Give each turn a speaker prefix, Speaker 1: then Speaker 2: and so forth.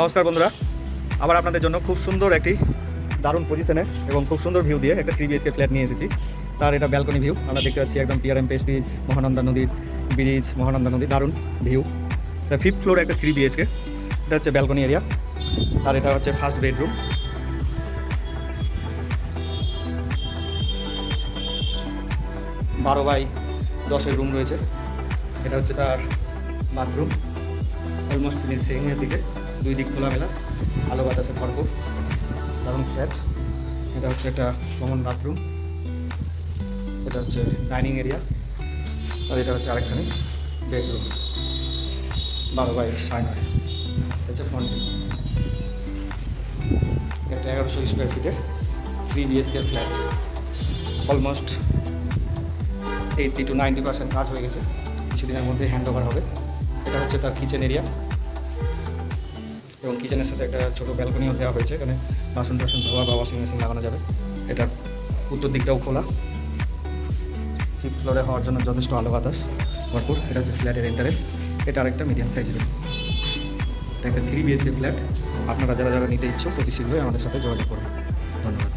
Speaker 1: নমস্কার বন্ধুরা, আবার আপনাদের জন্য খুব সুন্দর একটি দারুণ পজিশনে এবং খুব সুন্দর ভিউ দিয়ে একটা 3 BHK ফ্ল্যাট নিয়ে এসেছি। তার এটা ব্যালকনি ভিউ আমরা দেখতে পাচ্ছি, একদম পিআরএম পেস্টিজ, মহানন্দা নদীর ব্রিজ, মহানন্দা নদী, দারুণ ভিউ। এটা 5th ফ্লোরে একটা 3 BHK, এটা হচ্ছে ব্যালকনি এরিয়া। আর এটা হচ্ছে ফার্স্ট বেডরুম। 12x10 রুম রয়েছে। এটা হচ্ছে তার বাথরুম, অলমোস্ট ফিনিশিংয়ের দিকে, দুই দিক খোলামেলা, আলো বাতাসে ভরপুর, দারুণ ফ্ল্যাট। এটা হচ্ছে একটা কমন বাথরুম, এটা হচ্ছে ডাইনিং এরিয়া, আর এটা হচ্ছে আরেকখানে বেডরুম। 12x9 হচ্ছে ফ্রন্ট ভিউ। একটা 1100 স্কোয়ার ফিটের 3 BHK ফ্ল্যাট, অলমোস্ট 80 to 90% কাজ হয়ে গেছে, কিছুদিনের মধ্যে হ্যান্ড ওভার হবে। এটা হচ্ছে তার কিচেন এরিয়া, এবং কিচেনের সাথে একটা ছোটো ব্যালকনিও দেওয়া হয়েছে, এখানে বাসন টাসন ধোয়া বা ওয়াশিং মেশিন লাগানো যাবে। এটার উত্তর দিকটাও খোলা, 5th ফ্লোরে হওয়ার জন্য যথেষ্ট আলো বাতাস ভরপুর। এটা হচ্ছে ফ্ল্যাটের এন্টারেন্স। এটা আরেকটা মিডিয়াম সাইজের, এটা একটা 3 BHK ফ্ল্যাট। আপনারা যারা যারা নিতে ইচ্ছুক অতি শীঘ্রই আমাদের সাথে যোগাযোগ করুন। ধন্যবাদ।